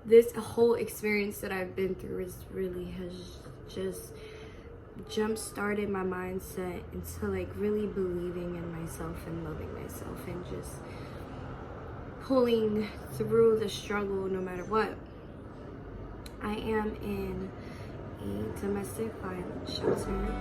this whole experience that I've been through has just jump-started my mindset into like really believing in myself and loving myself and just pulling through the struggle no matter what. I am in a domestic violence shelter.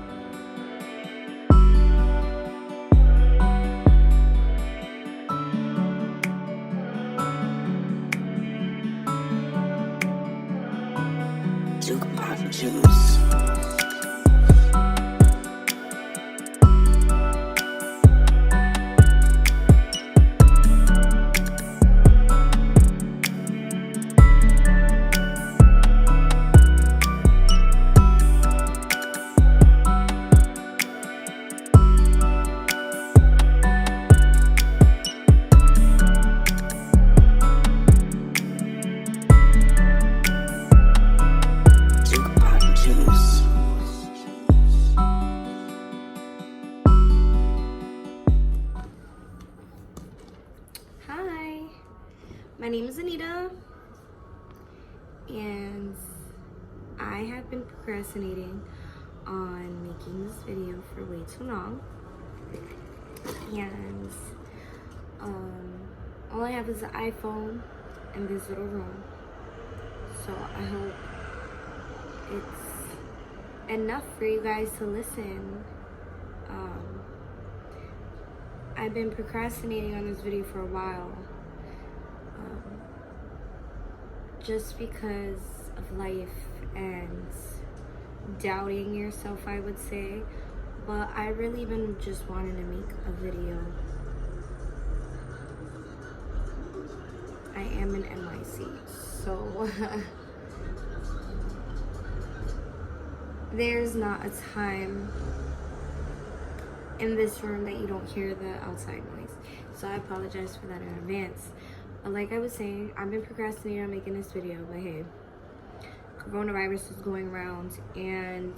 Jukebox juice. Hi, my name is Anita, and I have been procrastinating on making this video for way too long, and all I have is an iPhone and this little room, so I hope it's enough for you guys to listen. I've been procrastinating on this video for a while, just because of life and doubting yourself, I would say. But I really been just wanting to make a video. I am in NYC, so there's not a time in this room that you don't hear the outside noise, so I apologize for that in advance. But like I was saying, I've been procrastinating on making this video, but hey, coronavirus is going around and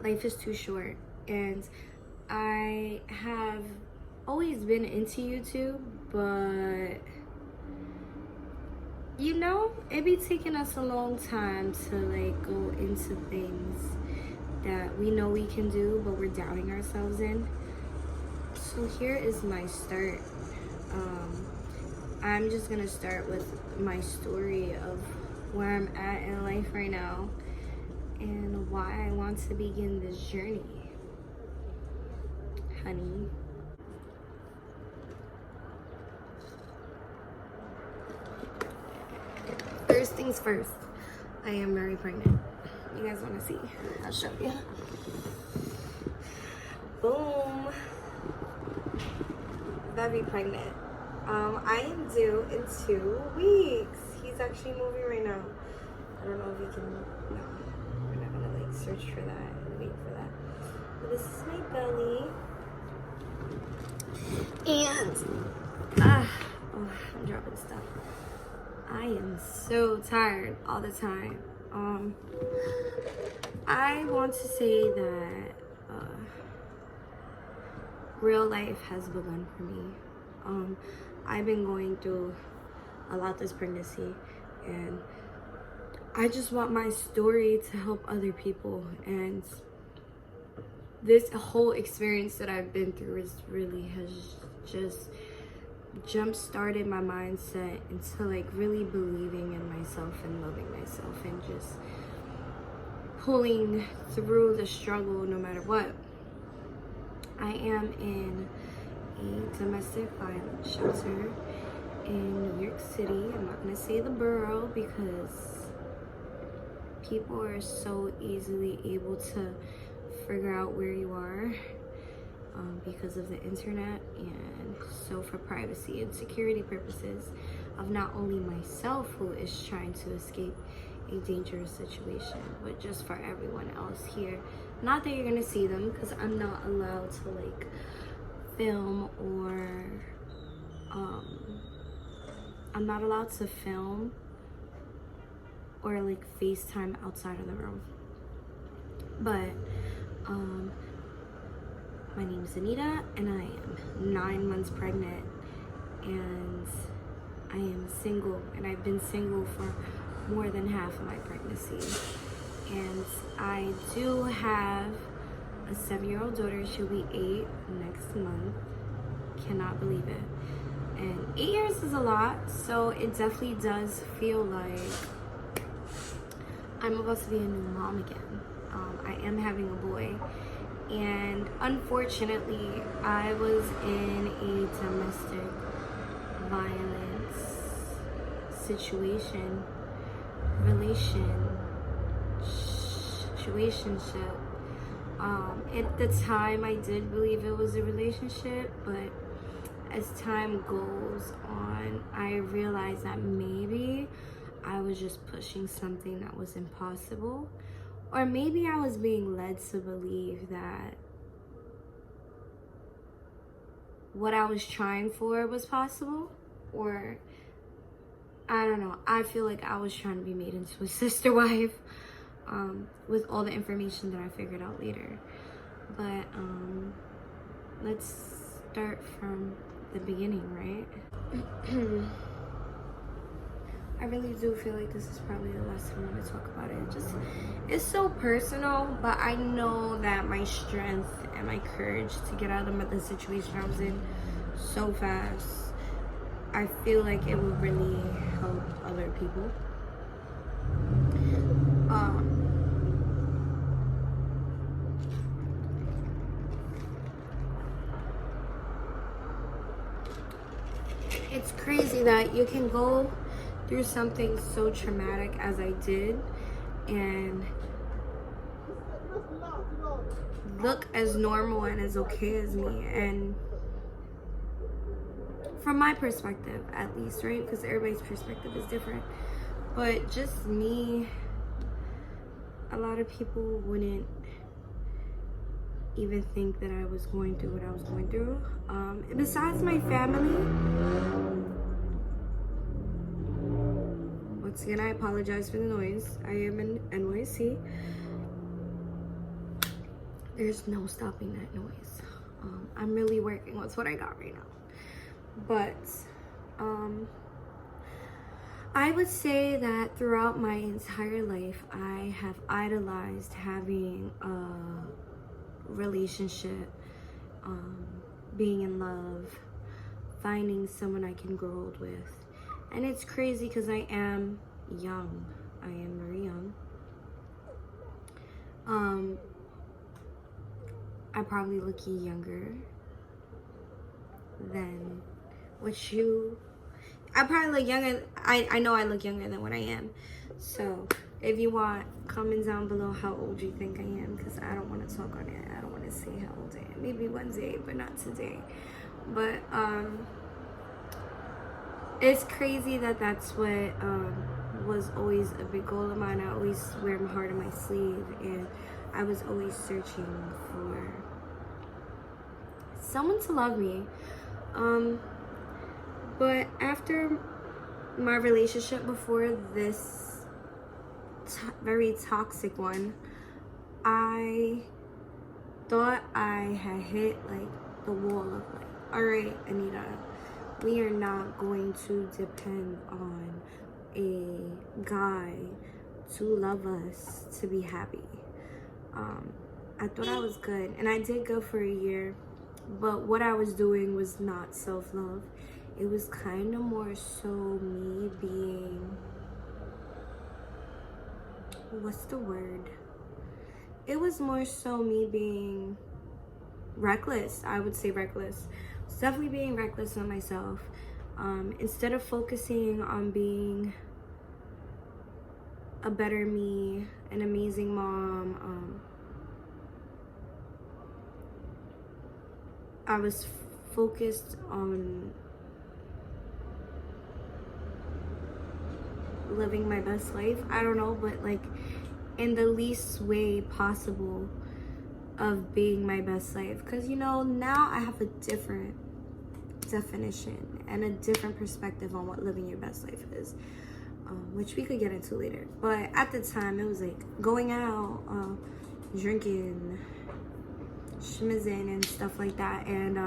life is too short, and I have always been into YouTube, but you know, it be taking us a long time to like go into things that we know we can do, but we're doubting ourselves in. So here is my start. I'm just gonna start with my story of where I'm at in life right now and why I want to begin this journey, honey. First things first, I am very pregnant. You guys want to see? I'll show you. Boom. Very pregnant. I am due in 2 weeks. He's actually moving right now. I don't know if you can. No, we're not gonna like search for that and wait for that. But this is my belly. And oh, I'm dropping stuff. I am so tired all the time. I want to say that real life has begun for me. I've been going through a lot this pregnancy, and I just want my story to help other people. And this whole experience that I've been through has just jump-started my mindset into like really believing in myself and loving myself and just pulling through the struggle no matter what. I am in a domestic violence shelter in New York City. I'm not gonna say the borough because people are so easily able to figure out where you are because of the internet, and so for privacy and security purposes of not only myself who is trying to escape a dangerous situation, but just for everyone else here. Not that you're gonna see them because I'm not allowed to like film, or I'm not allowed to film or like FaceTime outside of the room. But my name is Anita, and I am 9 months pregnant, and I am single, and I've been single for more than half of my pregnancy. And I do have a 7-year-old daughter. She'll be 8 next month. Cannot believe it. And 8 years is a lot, so it definitely does feel like I'm about to be a new mom again. I am having a boy, and unfortunately I was in a domestic violence situationship. At the time I did believe it was a relationship, but as time goes on, I realized that maybe I was just pushing something that was impossible, or maybe I was being led to believe that what I was trying for was possible, or I don't know. I feel like I was trying to be made into a sister wife with all the information that I figured out later. But let's start from the beginning, right? I really do feel like this is probably the last time I'm going to talk about it. It's so personal, but I know that my strength and my courage to get out of the situation I was in so fast, I feel like it will really help other people. It's crazy that you can go through something so traumatic as I did and look as normal and as okay as me, and from my perspective at least, right? Because everybody's perspective is different, but just me, a lot of people wouldn't even think that I was going through what I was going through. Besides my family, once again, I apologize for the noise. I am in NYC. There's no stopping that noise. I'm really working with what I got right now. But I would say that throughout my entire life, I have idolized having a relationship, being in love, finding someone I can grow old with. And it's crazy because I am young. I am very young. I probably look younger than what you... I probably look younger. I know I look younger than what I am. So if you want, comment down below how old you think I am, because I don't want to talk on it. I don't want to say how old I am. Maybe one day, but not today. But it's crazy that that's what was always a big goal of mine. I always wear my heart on my sleeve, and I was always searching for someone to love me. But after my relationship before this very toxic one, I thought I had hit like the wall of like, all right, Anita, we are not going to depend on a guy to love us to be happy. I thought I was good, and I did good for a year, but what I was doing was not self-love. It was kind of more so me being, what's the word? It was more so me being reckless. I would say reckless. It's definitely being reckless on myself. Instead of focusing on being a better me, an amazing mom, I was focused on living my best life. I don't know, but like in the least way possible of being my best life, because you know, now I have a different definition and a different perspective on what living your best life is, which we could get into later. But at the time, it was like going out, drinking, schmizzing and stuff like that. And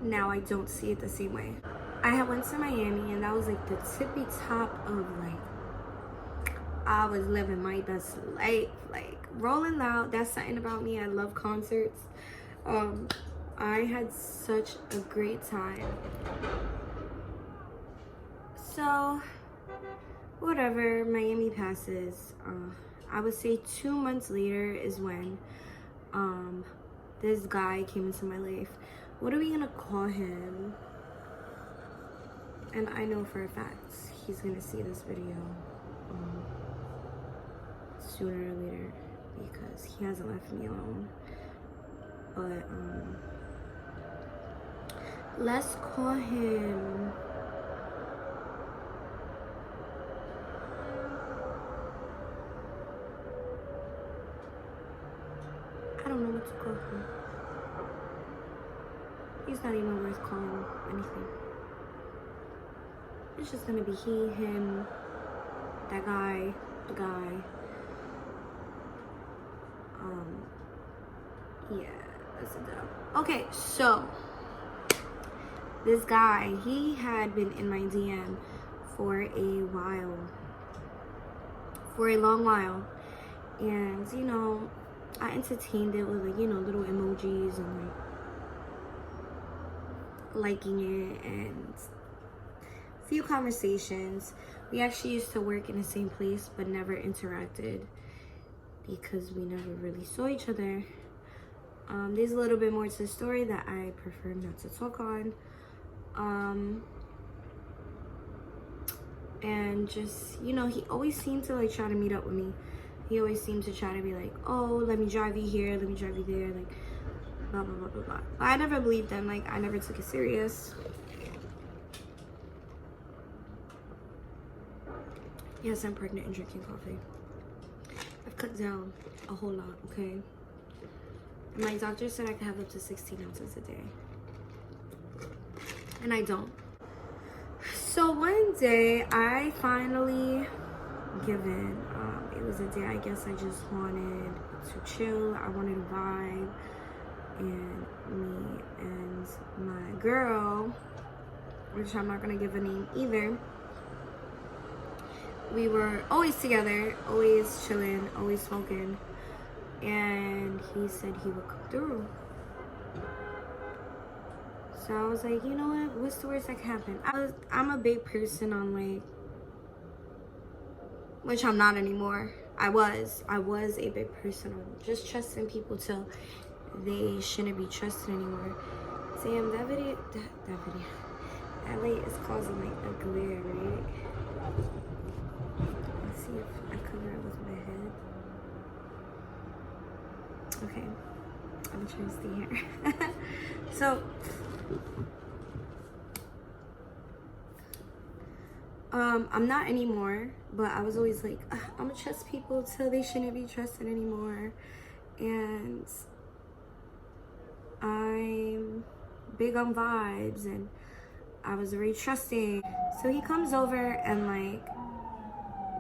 now I don't see it the same way. I had went to Miami, and that was like the tippy top of like, I was living my best life, like rolling loud. That's something about me. I love concerts. I had such a great time. So whatever, Miami passes. I would say 2 months later is when this guy came into my life. What are we gonna call him? And I know for a fact he's gonna see this video sooner or later, because he hasn't left me alone. But let's call him, I don't know what to call him. He's not even worth calling anything. It's just gonna be he, him, that guy, the guy. Yeah, that's a dub. Okay, so this guy, he had been in my DM for a while, for a long while, and you know, I entertained it with like, you know, little emojis and like liking it and a few conversations. We actually used to work in the same place but never interacted because we never really saw each other. There's a little bit more to the story that I prefer not to talk on. And just, you know, he always seemed to like try to meet up with me. He always seemed to try to be like, oh, let me drive you here, let me drive you there, like blah blah blah blah blah. But I never believed him. Like, I never took it serious. Yes, I'm pregnant and drinking coffee. I've cut down a whole lot, okay? And my doctor said I could have up to 16 ounces a day. And I don't. So one day, I finally give in. It was a day I guess I just wanted to chill. I wanted to vibe. And me and my girl, which I'm not going to give a name either, we were always together, always chilling, always smoking. And he said he would come through. So I was like, you know what? What's the worst that can happen? I'm a big person on like, which I'm not anymore. I was a big person on just trusting people till they shouldn't be trusted anymore. Damn, that light is causing like a glare, right? Let's see if I cover it with my head. Okay, I'm trying to stay here. So, I'm not anymore, but I was always like, I'm gonna trust people till they shouldn't be trusted anymore. And I'm big on vibes, and I was very trusting. So he comes over and like,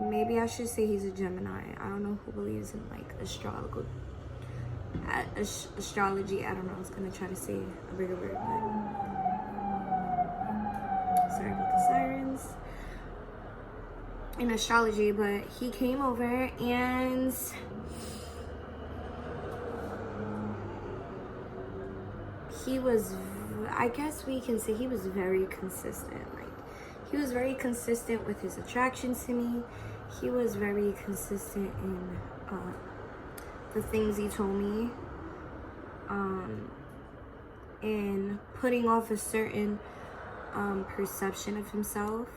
maybe I should say he's a Gemini. I don't know who believes in like astrology. I don't know. I was gonna try to say a bigger word, but sorry about the sirens in astrology. But he came over and he was, I guess we can say he was very consistent. Like, he was very consistent with his attraction to me. He was very consistent in the things he told me, in putting off a certain perception of himself.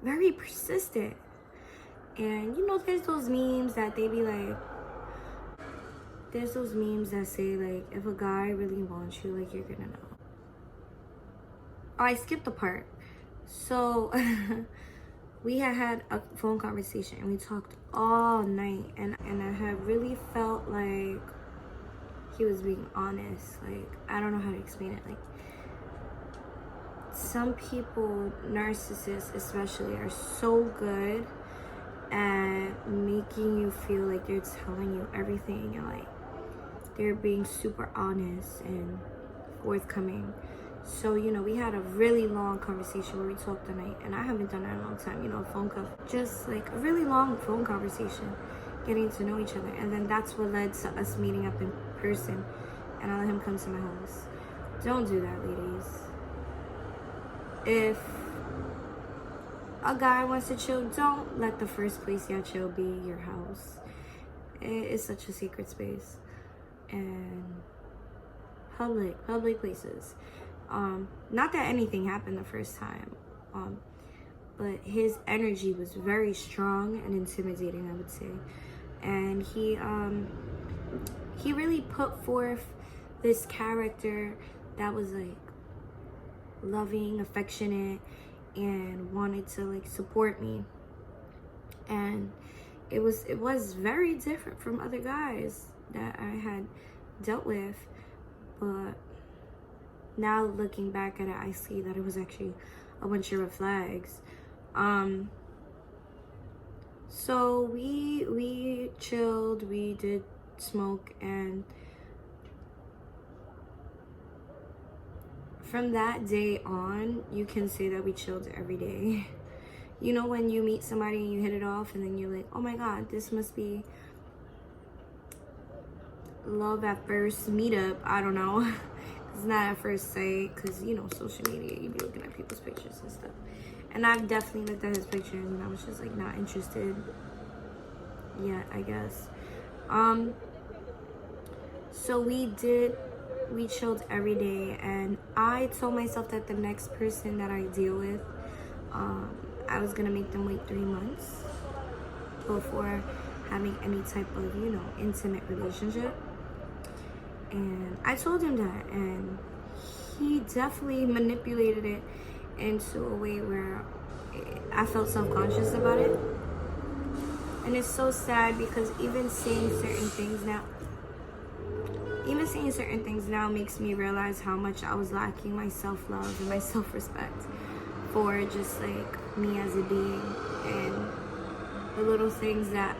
Very persistent. And you know, there's those memes that they be like, there's those memes that say like, if a guy really wants you, like, you're gonna know. Oh, I skipped the part. So we had a phone conversation and we talked all night, and I had really felt like he was being honest. Like, I don't know how to explain it. Like, some people, narcissists especially, are so good at making you feel like they're telling you everything, and like, they're being super honest and forthcoming. So, you know, we had a really long conversation where we talked the night, and I haven't done that in a long time, you know, a phone call. Just like a really long phone conversation, getting to know each other. And then that's what led to us meeting up in person, and I let him come to my house. Don't do that, ladies. If a guy wants to chill, don't let the first place y'all chill be your house. It is such a secret space. And public places. Not that anything happened the first time, but his energy was very strong and intimidating, I would say. And he really put forth this character that was like loving, affectionate, and wanted to like support me. And it was very different from other guys that I had dealt with. But now looking back at it, I see that it was actually a bunch of red flags. So we chilled, we did smoke, and from that day on, you can say that we chilled every day. You know, when you meet somebody and you hit it off, and then you're like, oh my god, this must be love at first meetup. I don't know. It's not at first sight, because, you know, social media, you be looking at people's pictures and stuff. And I've definitely looked at his pictures, and I was just like not interested yet, I guess. So we chilled every day, and I told myself that the next person that I deal with, I was gonna make them wait 3 months before having any type of, you know, intimate relationship. And I told him that, and he definitely manipulated it into a way where I felt self-conscious about it. And it's so sad, because even saying certain things now makes me realize how much I was lacking my self-love and my self-respect for just like me as a being, and the little things that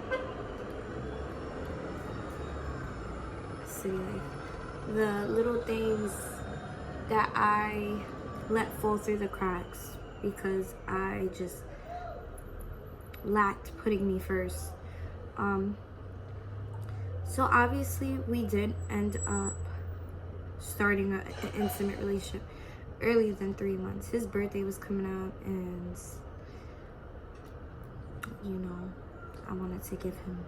city life, the little things that I let fall through the cracks because I just lacked putting me first. So obviously we did end up starting an intimate relationship earlier than 3 months. His birthday was coming up, and you know, I wanted to give him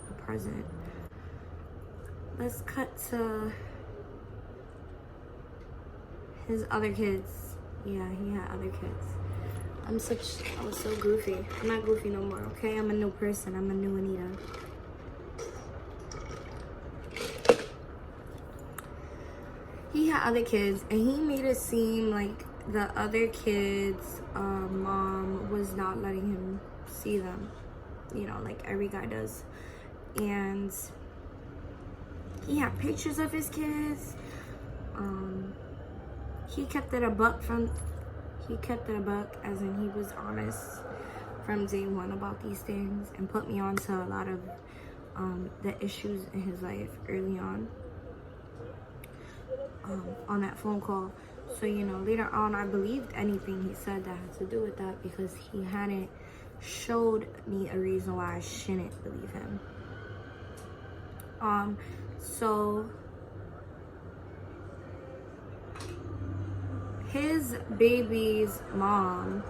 a present. Let's cut to his other kids. Yeah, he had other kids. I was so goofy. I'm not goofy no more, okay? I'm a new person. I'm a new Anita. He had other kids, and he made it seem like the other kids' mom was not letting him see them, you know, like every guy does. And he had pictures of his kids. He kept it a buck, as in he was honest from day one about these things, and put me on to a lot of the issues in his life early on that phone call. So, you know, later on I believed anything he said that had to do with that, because he hadn't showed me a reason why I shouldn't believe him. So his baby's mom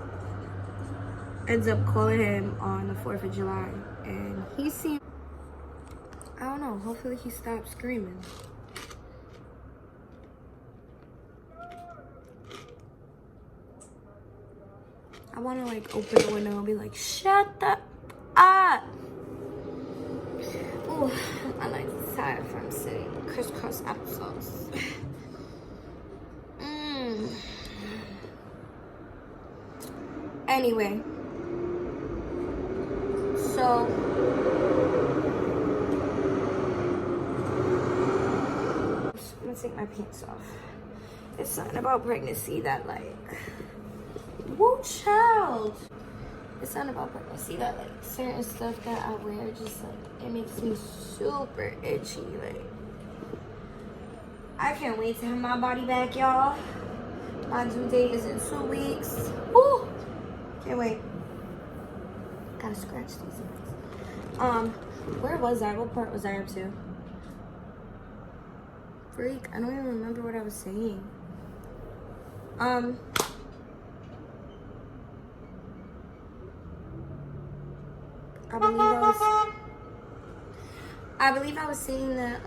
ends up calling him on the 4th of July, and he seemed, I don't know, hopefully he stopped screaming. I want to like open the window and be like, shut the up. Ooh, my legs are tired from sitting crisscross applesauce. Anyway, so I'm gonna take my pants off. It's something about pregnancy that like, woo child. It's something about pregnancy that like certain stuff that I wear just like, it makes me super itchy. Like, I can't wait to have my body back, y'all. My due date is in 2 weeks. Woo! Can't wait. Gotta scratch these things. Where was I? What part was I up to? Freak, I don't even remember what I was saying. I believe I was saying that,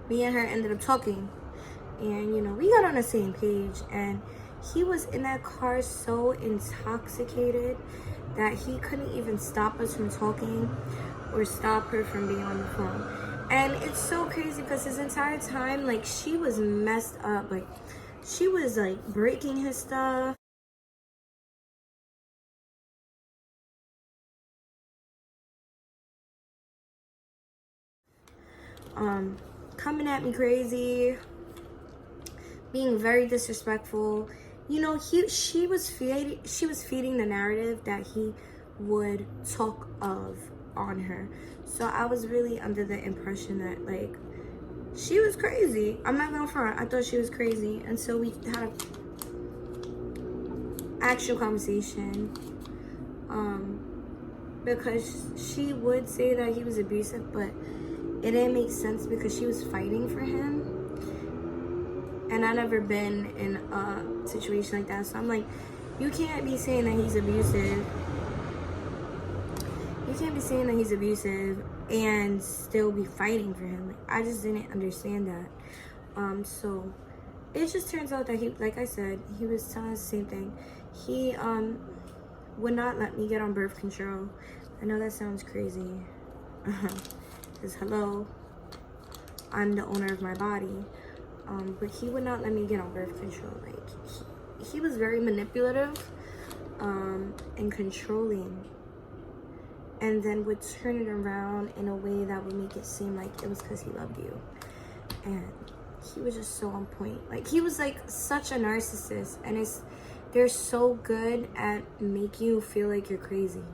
me and her ended up talking, and you know, we got on the same page, and he was in that car so intoxicated that he couldn't even stop us from talking or stop her from being on the phone. And it's so crazy because his entire time, like, she was messed up. Like, she was like breaking his stuff. Coming at me crazy, being very disrespectful. You know, she was feeding the narrative that he would talk of on her. So I was really under the impression that, like, she was crazy. I'm not gonna front. I thought she was crazy. And so we had an actual conversation. Because she would say that he was abusive, but it didn't make sense because she was fighting for him. And I've never been in a situation like that. So I'm like, you can't be saying that he's abusive. You can't be saying that he's abusive and still be fighting for him. Like, I just didn't understand that. So it just turns out that he, like I said, he was telling us the same thing. He would not let me get on birth control. I know that sounds crazy. Because hello, I'm the owner of my body. But he would not let me get on birth control. Like, he was very manipulative and controlling, and then would turn it around in a way that would make it seem like it was because he loved you. And he was just so on point. Like, he was like such a narcissist, and they're so good at making you feel like you're crazy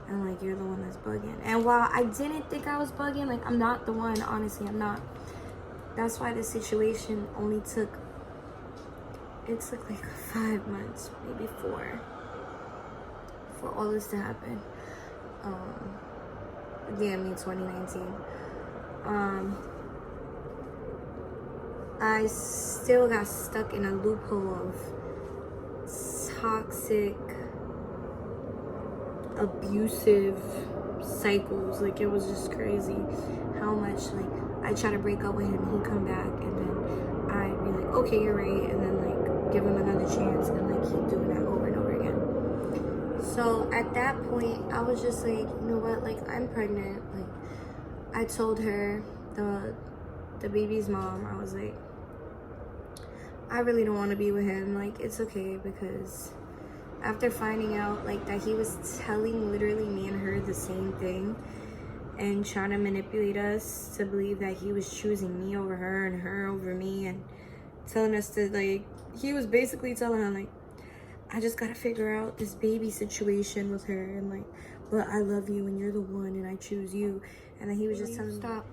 and like you're the one that's bugging. And while I didn't think I was bugging, like, I'm not the one. Honestly, I'm not. That's why the situation only took like 5 months, maybe 4, for all this to happen. Damn me, 2019. I still got stuck in a loophole of toxic, abusive cycles. Like, it was just crazy how much, like, I try to break up with him, he'd come back, and then I'd be like, okay, you're right, and then like give him another chance, and like keep doing that over and over again. So at that point, I was just like, you know what, like, I'm pregnant. Like, I told her, the baby's mom, I was like, I really don't want to be with him. Like, it's okay, because after finding out like that he was telling literally me and her the same thing and trying to manipulate us to believe that he was choosing me over her and her over me, and telling us to, like, he was basically telling her, like, I just gotta figure out this baby situation with her, and like, but I love you and you're the one and I choose you. And then he was just telling me, stop.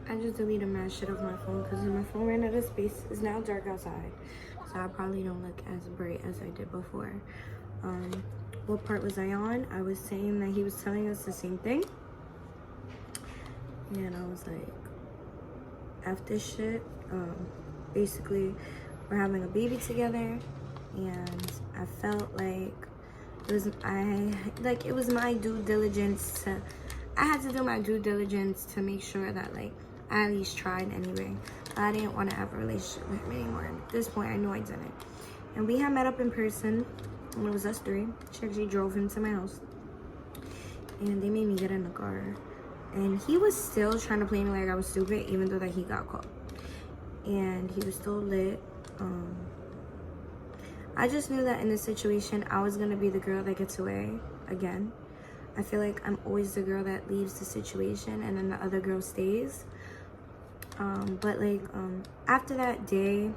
I just deleted my shit off my phone because my phone ran out of space. It's now dark outside, so I probably don't look as bright as I did before. What part was I on? I was saying that he was telling us the same thing. And I was like, F this shit. Basically, we're having a baby together, and I felt like it was my due diligence to, I had to do my due diligence to make sure that, like, I at least tried anyway. I didn't want to have a relationship with him anymore. And at this point, I knew I didn't. And we had met up in person, and it was us 3. She actually drove him to my house, and they made me get in the car. And he was still trying to play me like I was stupid, even though that he got caught. And he was still lit. I just knew that in this situation, I was going to be the girl that gets away again. I feel like I'm always the girl that leaves the situation and then the other girl stays. But like, after that day,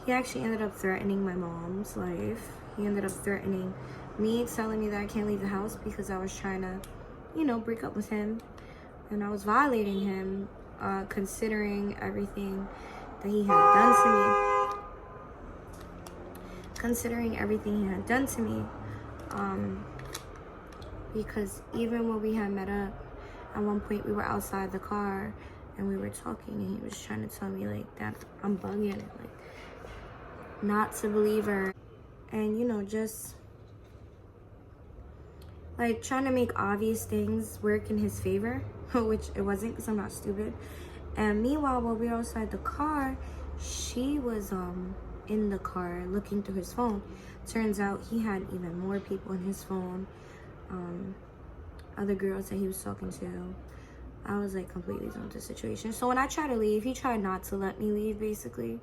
he actually ended up threatening my mom's life. He ended up threatening me, telling me that I can't leave the house because I was trying to, you know, break up with him. And I was violating him, considering everything that he had done to me. Considering everything he had done to me. Because even when we had met up, at one point we were outside the car and we were talking, and he was trying to tell me like that I'm bugging and like not to believe her, and you know, just like trying to make obvious things work in his favor, which it wasn't because I'm not stupid. And meanwhile, while we were outside the car, she was in the car looking through his phone. Turns out he had even more people in his phone, other girls that he was talking to. I was like completely done with the situation. So when I tried to leave, he tried not to let me leave, basically.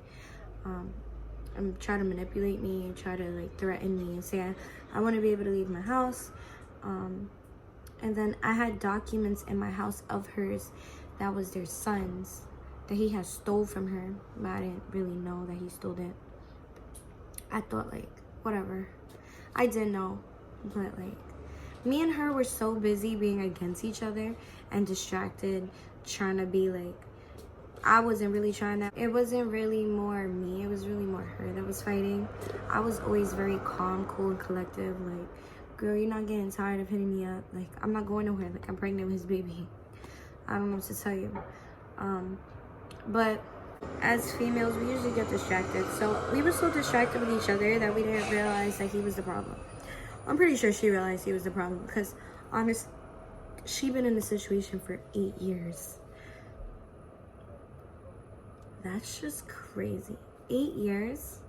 And try to manipulate me and try to like threaten me and say I want to be able to leave my house. And then I had documents in my house of hers that was their son's, that he had stole from her, but I didn't really know that he stole it. I thought like whatever. I did know, but like me and her were so busy being against each other and distracted, trying to be like, I wasn't really trying to. It wasn't really more me, it was really more her that was fighting. I was always very calm, cool, and collective. Like, girl, you're not getting tired of hitting me up. Like, I'm not going nowhere. Like, I'm pregnant with his baby. I don't know what to tell you. But as females, we usually get distracted. So we were so distracted with each other that we didn't realize that he was the problem. I'm pretty sure she realized he was the problem because, honestly, she'd been in this situation for 8 years. That's just crazy. 8 years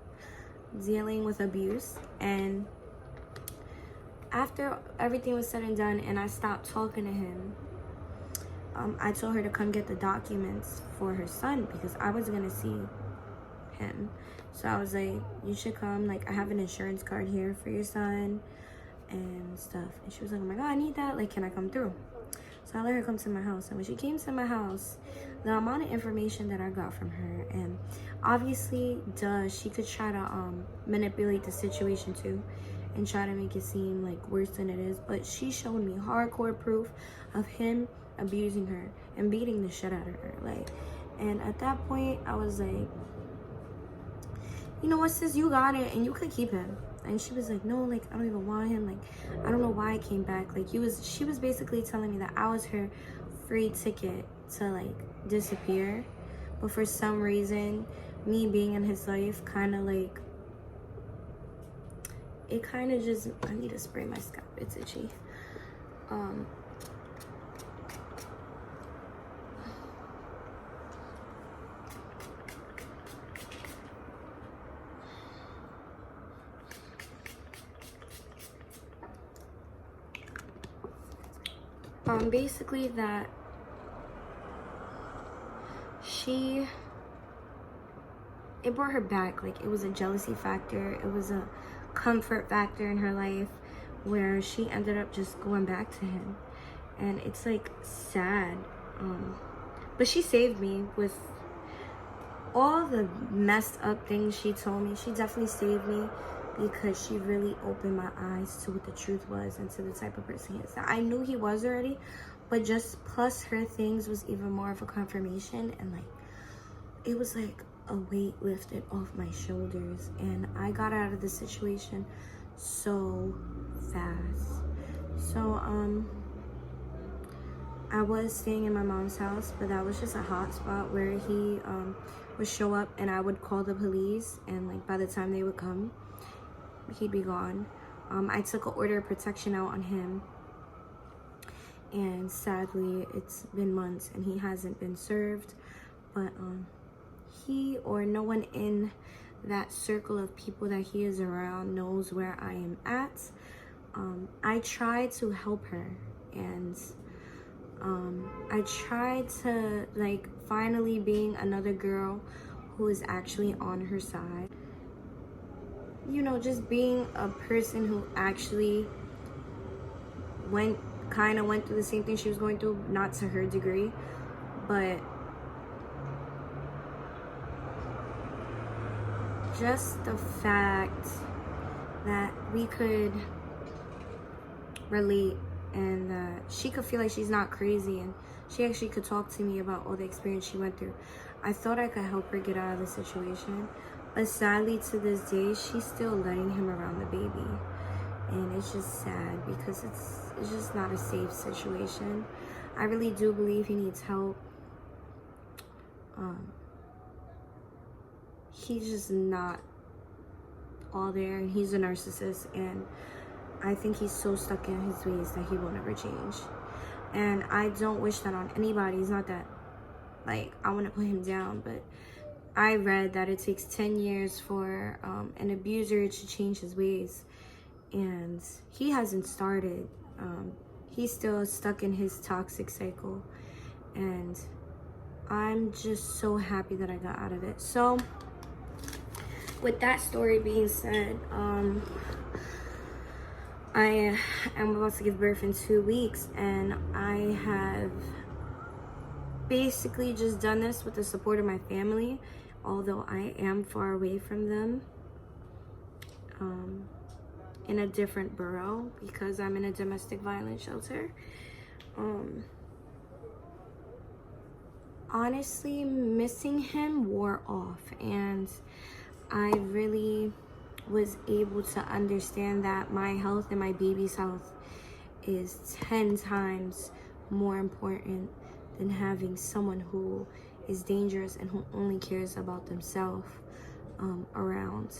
dealing with abuse. And after everything was said and done and I stopped talking to him, I told her to come get the documents for her son because I was gonna see him. So I was like, you should come. Like, I have an insurance card here for your son and stuff. And she was like, oh my God, I need that. Like, can I come through? So I let her come to my house. And when she came to my house, the amount of information that I got from her, and obviously, she could try to manipulate the situation too and try to make it seem like worse than it is. But she showed me hardcore proof of him abusing her and beating the shit out of her. Like, and at that point, I was like, you know what, sis, you got it and you could keep him. And she was like, no, like, I don't even want him. Like, I don't know why I came back. Like, she was basically telling me that I was her free ticket to, like, disappear. But for some reason, me being in his life kind of, like, it kind of just, I need to spray my scalp. It's itchy. Basically that it brought her back. Like, it was a jealousy factor, it was a comfort factor in her life where she ended up just going back to him. And it's like sad, but she saved me with all the messed up things she told me. She definitely saved me because she really opened my eyes to what the truth was and to the type of person he is. I knew he was already, but just plus her things was even more of a confirmation. And like, it was like a weight lifted off my shoulders, and I got out of the situation so fast. So I was staying in my mom's house, but that was just a hot spot where he would show up and I would call the police, and like by the time they would come, he'd be gone. I took an order of protection out on him, and sadly it's been months and he hasn't been served. But he or no one in that circle of people that he is around knows where I am at. I tried to help her, and I tried to, like, finally being another girl who is actually on her side. You know, just being a person who actually went through the same thing she was going through, not to her degree, but just the fact that we could relate and that she could feel like she's not crazy and she actually could talk to me about all the experience she went through. I thought I could help her get out of the situation, but sadly to this day she's still letting him around the baby, and it's just sad because it's just not a safe situation. I really do believe he needs help. He's just not all there, and he's a narcissist, and I think he's so stuck in his ways that he will never change. And I don't wish that on anybody. It's not that like I want to put him down, but I read that it takes 10 years for an abuser to change his ways, and he hasn't started. He's still stuck in his toxic cycle, and I'm just so happy that I got out of it. So with that story being said, I am about to give birth in 2 weeks, and I have basically just done this with the support of my family, although I am far away from them, in a different borough because I'm in a domestic violence shelter. Honestly, missing him wore off, and I really was able to understand that my health and my baby's health is 10 times more important than having someone who is dangerous and who only cares about themselves around,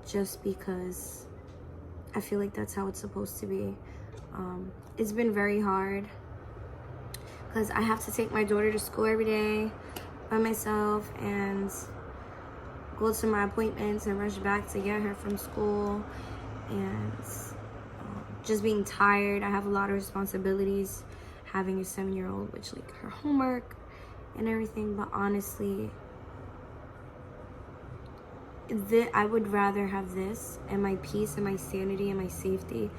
just because I feel like that's how it's supposed to be. It's been very hard because I have to take my daughter to school every day by myself and go to my appointments and rush back to get her from school, and just being tired. I have a lot of responsibilities having a 7-year-old, which like her homework and everything, but honestly I would rather have this and my peace and my sanity and my safety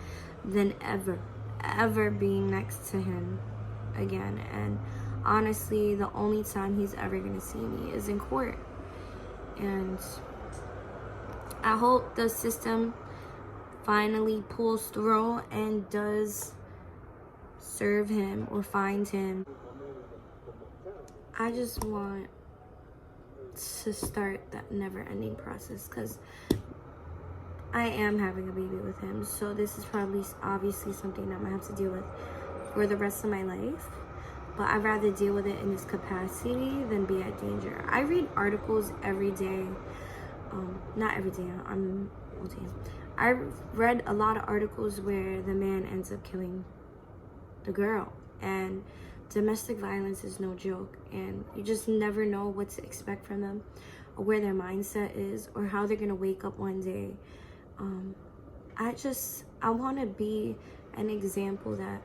than ever being next to him again. And honestly, the only time he's ever gonna see me is in court. And I hope the system finally pulls through and does serve him or find him. I just want to start that never-ending process because I am having a baby with him, so this is probably obviously something that I'm gonna have to deal with for the rest of my life. But I'd rather deal with it in this capacity than be at danger. I read articles every day. Not every day, I read a lot of articles where the man ends up killing the girl, and domestic violence is no joke, and you just never know what to expect from them or where their mindset is or how they're gonna wake up one day. I want to be an example that,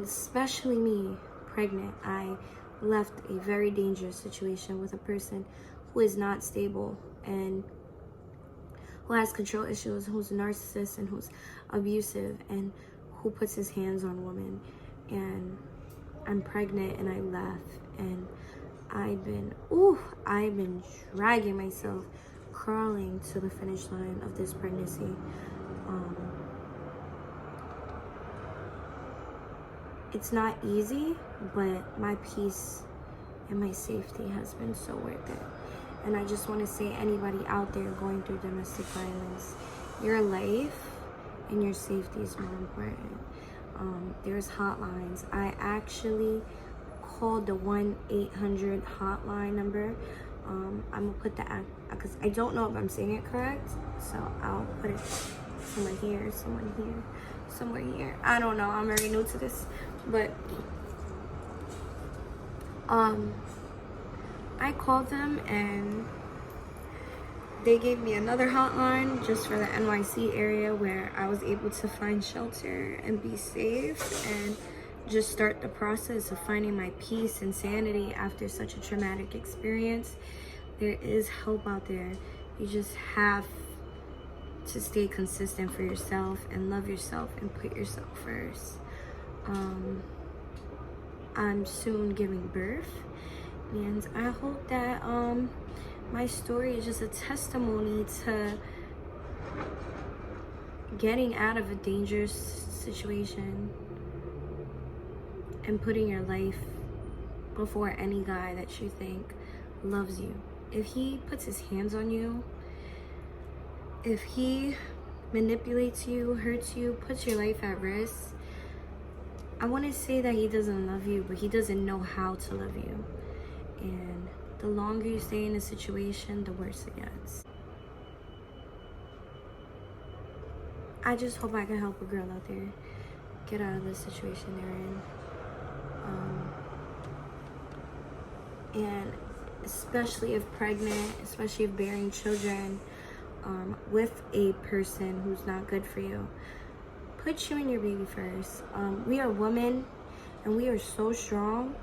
especially me, pregnant, I left a very dangerous situation with a person who is not stable and who has control issues, who's a narcissist and who's abusive and who puts his hands on women. And I'm pregnant and I left, and I've been dragging myself, crawling to the finish line of this pregnancy. It's not easy, but my peace and my safety has been so worth it. And I just want to say, anybody out there going through domestic violence, your life and your safety is more important. There's hotlines. I actually called the 1-800 hotline number. I'm gonna put that, because I don't know if I'm saying it correct, so I'll put it somewhere here, somewhere here. I don't know, I'm very new to this, but I called them and they gave me another hotline just for the NYC area where I was able to find shelter and be safe and just start the process of finding my peace and sanity after such a traumatic experience. There is help out there. You just have to stay consistent for yourself and love yourself and put yourself first. I'm soon giving birth, and I hope that my story is just a testimony to getting out of a dangerous situation and putting your life before any guy that you think loves you. If he puts his hands on you, if he manipulates you, hurts you, puts your life at risk, I want to say that he doesn't love you, but he doesn't know how to love you. And the longer you stay in a situation, the worse it gets. I just hope I can help a girl out there get out of the situation they're in. And especially if pregnant, especially if bearing children with a person who's not good for you, put you and your baby first. We are women and we are so strong.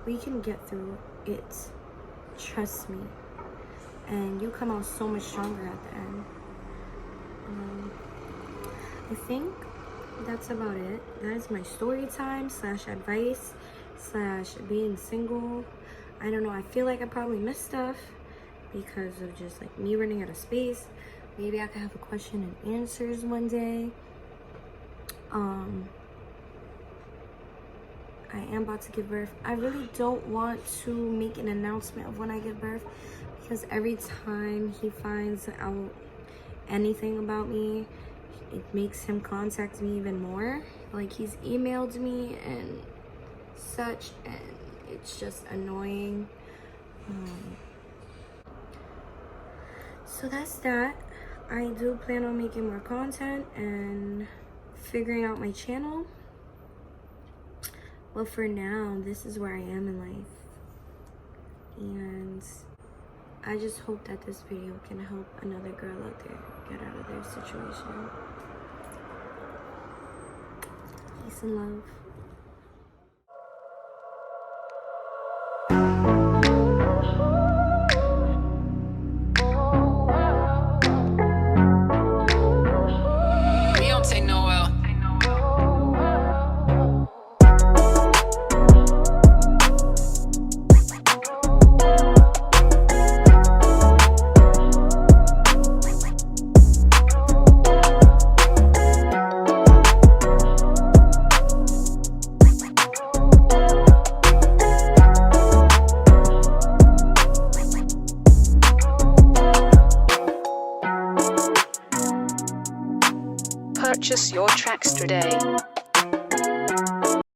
We can get through it. Trust me. And you come out so much stronger at the end. I think that's about it. That is my story time / advice / being single. I don't know, I feel like I probably missed stuff because of just like me running out of space. Maybe I could have a question and answers one day. I am about to give birth. I really don't want to make an announcement of when I give birth because every time he finds out anything about me, it makes him contact me even more. Like, he's emailed me and such, and it's just annoying. So that's that. I do plan on making more content and figuring out my channel. But for now, this is where I am in life. And I just hope that this video can help another girl out there get out of their situation. Peace and love. Purchase your tracks today.